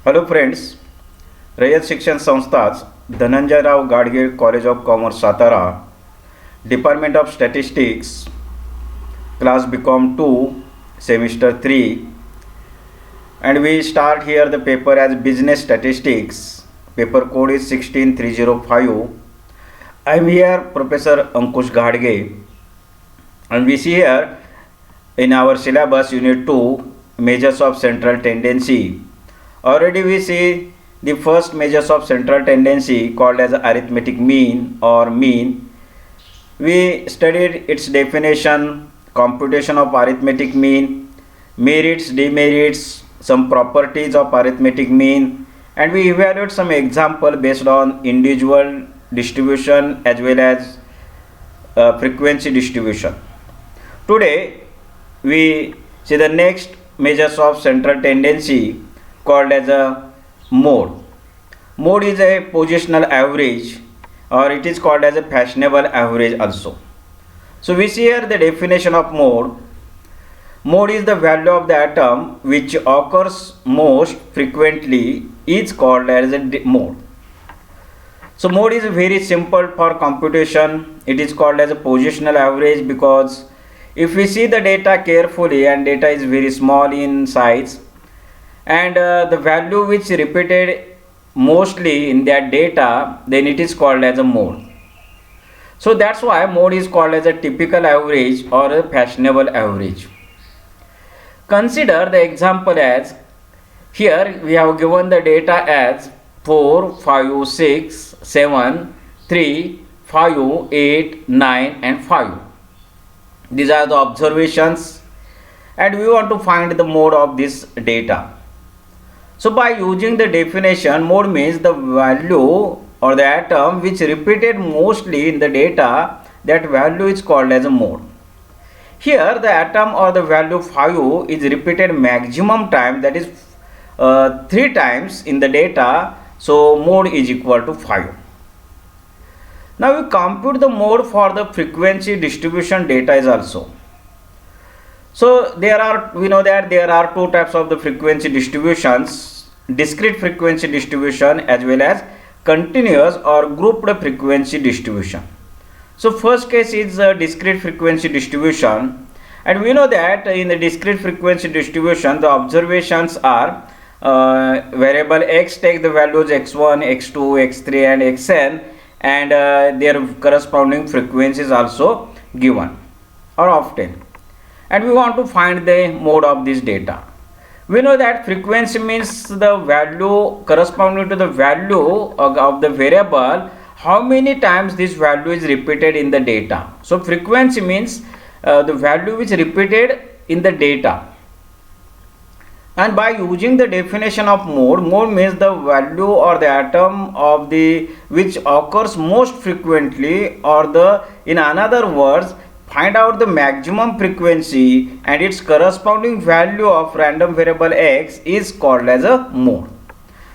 Hello friends, Rayat Shikshan संस्थाच Dhananjayrao Gadgil college of commerce Satara, department of statistics, class BCom 2, semester 3, and we start here the paper as business statistics. Paper code is 16305. I am here Professor Ankush Ghadge, and we see here in our syllabus unit 2 measures of central tendency. Already we see the first measures of central tendency called as arithmetic mean or mean. We studied its definition, computation of arithmetic mean, merits, demerits, some properties of arithmetic mean, and we evaluate some example based on individual distribution as well as frequency distribution. Today we see the next measures of central tendency called as a mode. Mode is a positional average, or it is called as a fashionable average also. So we see here the definition of mode. Mode is the value of the atom which occurs most frequently is called as a mode. So mode is very simple for computation. It is called as a positional average because if we see the data carefully, and data is very small in size, and the value which repeated mostly in that data, then it is called as a mode. So that's why mode is called as a typical average or a fashionable average. Consider the example as here we have given the data as 4, 5, 6, 7, 3, 5, 8, 9 and 5. These are the observations, and we want to find the mode of this data. So by using the definition, mode means the value or the atom which repeated mostly in the data, that value is called as a mode. Here the atom or the value 5 is repeated maximum time, that is 3 times in the data, so mode is equal to 5. Now we compute the mode for the frequency distribution data is also. So we know that there are two types of the frequency distributions: discrete frequency distribution as well as continuous or grouped frequency distribution. So first case is discrete frequency distribution, and we know that in the discrete frequency distribution the observations are variable x take the values x1, x2, x3 and xn, and their corresponding frequencies also given or obtained, and we want to find the mode of this data. We know that frequency means the value corresponding to the value of the variable, how many times this value is repeated in the data. So frequency means the value which is repeated in the data. And by using the definition of mode, mode means the value or the atom of the which occurs most frequently, or the in another words, find out the maximum frequency and its corresponding value of random variable x is called as a mode.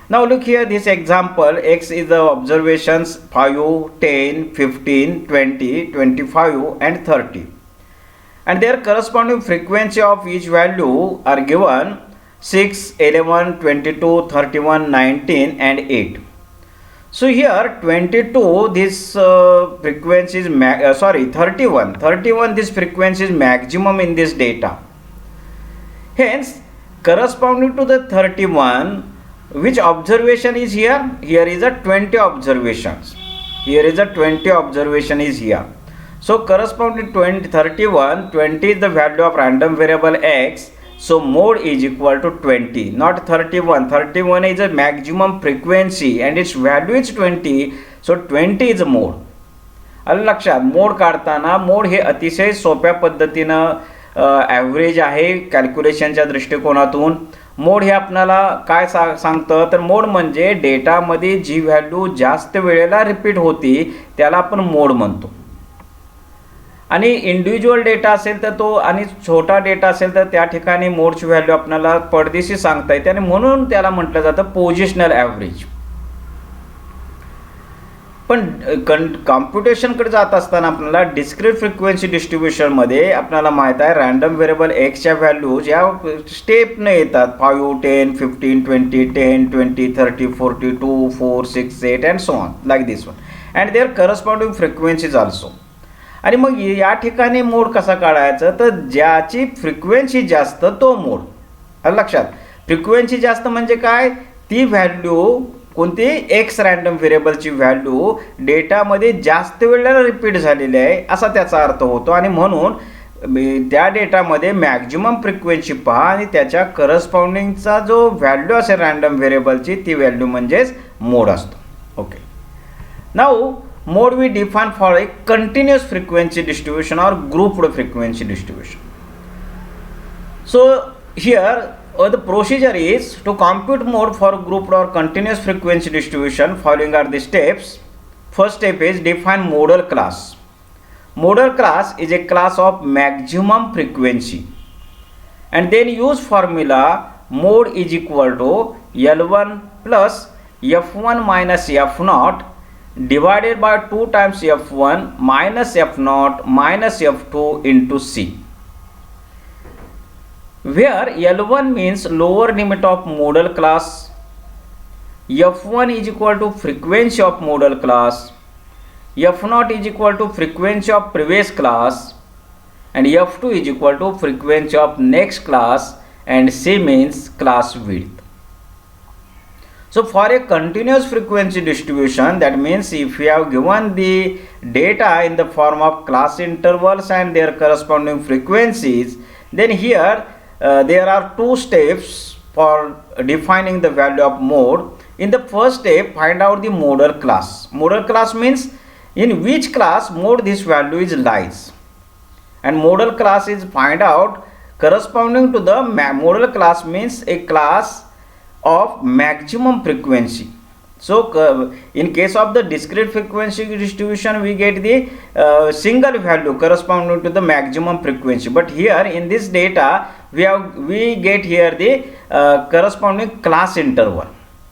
Now look here, this example, x is the observations 5, 10, 15, 20, 25 and 30, and their corresponding frequency of each value are given 6, 11, 22, 31, 19 and 8. So here 22 this frequency is 31 this frequency is maximum in this data. Hence corresponding to the 31, which observation is here? Here is a 20 observations. Here is a 20 observation is here. So corresponding to 31, 20 is the value of random variable x. So mode is equal to 20, not 31. 31 is a maximum frequency and its value is 20. So 20 is a mode. आलं लक्षात? Mode काढताना mode हे अतिशय सोप्या पद्धतीनं average आहे कॅल्क्युलेशनच्या दृष्टिकोनातून. Mode हे आपल्याला काय सांगतं, तर मोड म्हणजे डेटामध्ये जी व्हॅल्यू जास्त वेळेला रिपीट होती त्याला आपण मोड म्हणतो. आणि इंडिव्हिज्युअल डेटा असेल तर तो, आणि छोटा डेटा असेल तर त्या ठिकाणी मोडची व्हॅल्यू आपल्याला पडदेशी सांगता येते, आणि म्हणून त्याला म्हटलं जातं पोझिशनल ॲव्हरेज. पण कॉम्प्युटेशनकडे जात असताना आपल्याला डिस्क्रीट फ्रिक्वेन्सी डिस्ट्रीब्युशनमध्ये आपल्याला माहीत आहे रँडम व्हेरिएबल एक्सच्या व्हॅल्यूज या स्टेपने येतात 5, 10, 15, 20, 10, 20, 30, 40, 2, 4, 6, 8 and so on like this one and their corresponding frequencies also. आणि मग या ठिकाणी मोड कसा काढायचा तर ज्याची फ्रिक्वेन्सी जास्त तो मोड. लक्षात फ्रिक्वेन्सी जास्त म्हणजे काय ती व्हॅल्यू कोणती एक्स रँडम व्हेरिएबलची व्हॅल्यू डेटामध्ये जास्त वेळेला रिपीट झालेली आहे असा त्याचा अर्थ होतो आणि म्हणून त्या डेटामध्ये मॅक्झिमम फ्रिक्वेन्सी पहा आणि त्याच्या करस्पॉन्डिंगचा जो व्हॅल्यू असेल रँडम व्हेरिएबलची ती व्हॅल्यू म्हणजेच मोड असतो. Okay now mode we define for a continuous frequency distribution or grouped frequency distribution. So here the procedure is to compute mode for grouped or continuous frequency distribution. Following are the steps. First step is define modal class. Modal class is a class of maximum frequency and then use formula mode is equal to L1 plus F1 minus F0 divided by 2 times F1 minus F0 minus F2 into C, where L1 means lower limit of modal class, F1 is equal to frequency of modal class, F0 is equal to frequency of previous class, and F2 is equal to frequency of next class, and C means class width. So for a continuous frequency distribution, that means if we have given the data in the form of class intervals and their corresponding frequencies, then here there are two steps for defining the value of mode. In the first step, find out the modal class. Modal class means in which class mode this value is lies, and modal class is find out corresponding to the modal class means a class of maximum frequency. So in case of the discrete frequency distribution we get the single value corresponding to the maximum frequency, but here in this data we get here the corresponding class interval.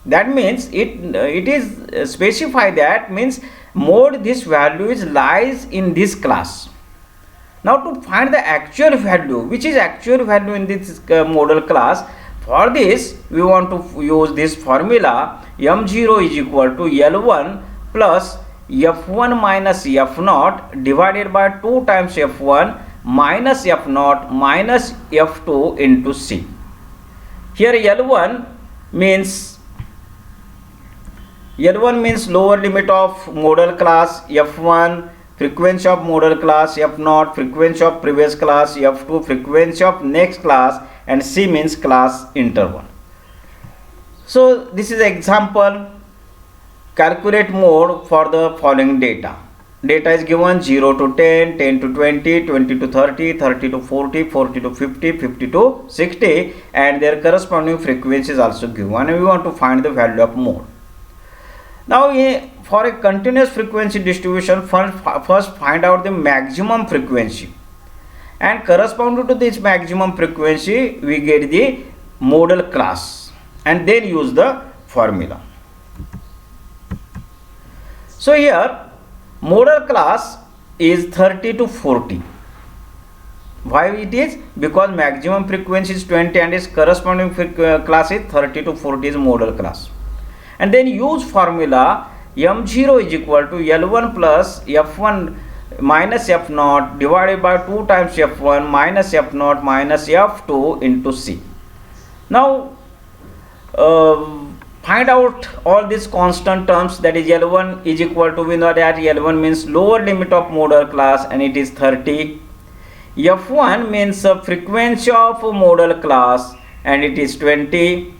That means it is specify that means mode this value is lies in this class. Now to find the actual value, which is actual value in this modal class, for this we want to use this formula m0 is equal to L1 plus F1 minus F0 divided by 2 times F1 minus F0 minus F2 into C. Here L1 means lower limit of modal class, F1 frequency of modal class, F0 frequency of previous class, F2 frequency of next class, and C means class interval. So this is example. Calculate mode for the following data. Data is given 0 to 10, 10 to 20, 20 to 30, 30 to 40, 40 to 50, 50 to 60, and their corresponding frequency is also given, and we want to find the value of mode. Now for a continuous frequency distribution, first find out the maximum frequency, and corresponding to this maximum frequency we get the modal class, and then use the formula. So here modal class is 30 to 40. Why it is? Because maximum frequency is 20 and its corresponding class is 30 to 40 is modal class. And then use formula m0 is equal to L1 plus F1 minus F0 divided by 2 times F1 minus F0 minus F2 into C. Now find out all these constant terms, that is L1 is equal to, we know that L1 means lower limit of modal class and it is 30. F1 means frequency of modal class and it is 20.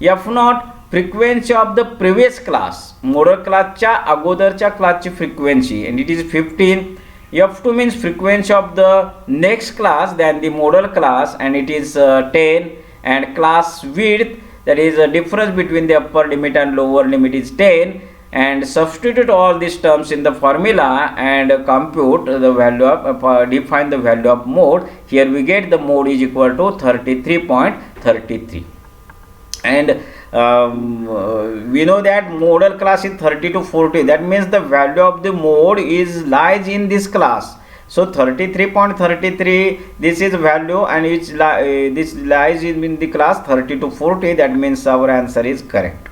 F0 frequency of the previous class, modal class च्या अगोदरच्या क्लासची frequency and it is 15. F2 means frequency of the next class than the modal class and it is 10, and class width, that is a difference between the upper limit and lower limit, is 10, and substitute all these terms in the formula and compute the value of define the value of mode. Here we get the mode is equal to 33.33, and we know that modal class is 30 to 40. That means the value of the mode is lies in this class. So 33.33, this is value, and this lies in the class 30 to 40. That means our answer is correct.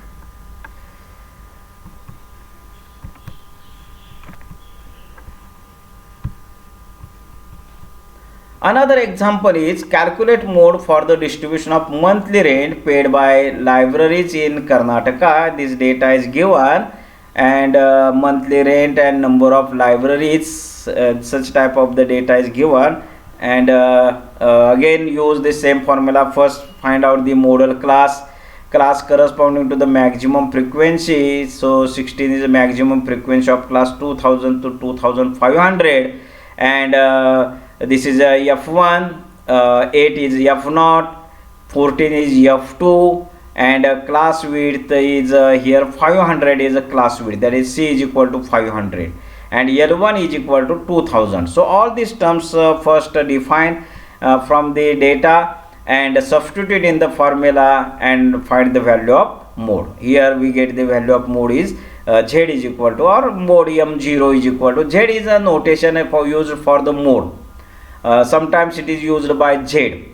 Another example is calculate mode for the distribution of monthly rent paid by libraries in Karnataka. This data is given, and monthly rent and number of libraries, such type of the data is given, and again use the same formula. First find out the modal class corresponding to the maximum frequency. So 16 is the maximum frequency of class 2000 to 2500, and this is a F1, 8 is F0, 14 is F2, and class width is here 500 is a class width, that is C is equal to 500, and L1 is equal to 2000. So all these terms first define from the data and substitute in the formula and find the value of mode. Here we get the value of mode is Z is equal to, or mode M0 is equal to, Z is a notation used for the mode. Sometimes it is used by Z,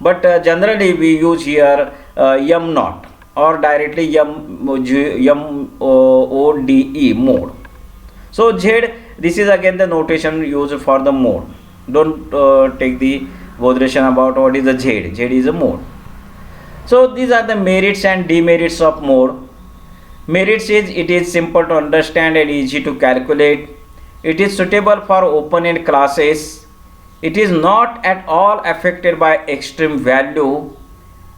but generally we use here M0 or directly MODE, mode. So Z, this is again the notation used for the mode. Don't take the botheration about what is the Z. Z is a mode. So these are the merits and demerits of mode. Merits is it is simple to understand and easy to calculate. It is suitable for open-end classes. It is not at all affected by extreme value.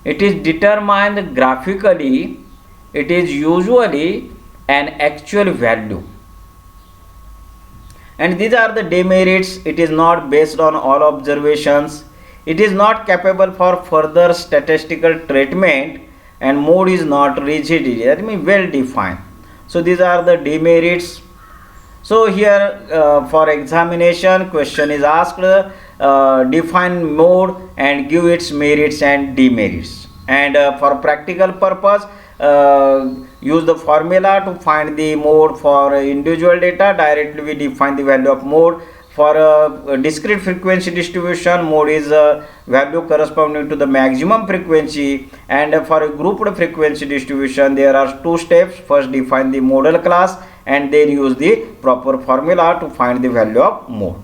It is determined graphically. It is usually an actual value. And these are the demerits. It is not based on all observations. It is not capable for further statistical treatment, and mode is not rigid. That means well defined. So these are the demerits. So here for examination question is asked, define mode and give its merits and demerits, and for practical purpose use the formula to find the mode. For individual data directly we define the value of mode. For a discrete frequency distribution, mode is a value corresponding to the maximum frequency, and for a grouped frequency distribution there are two steps. First define the modal class and then use the proper formula to find the value of mode.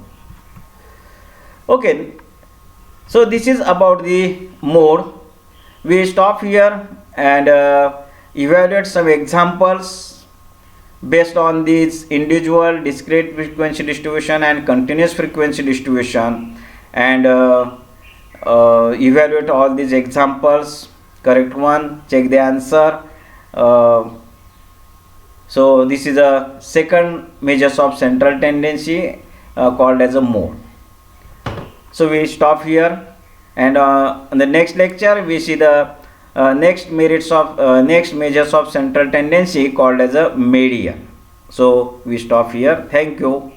Okay, so this is about the mode. We stop here and evaluate some examples based on this individual, discrete frequency distribution and continuous frequency distribution, and evaluate all these examples. Correct one, check the answer. So this is a second measures of central tendency called as a mode. So we stop here, and in the next lecture we see the next measures of central tendency called as a median. So we stop here. Thank you.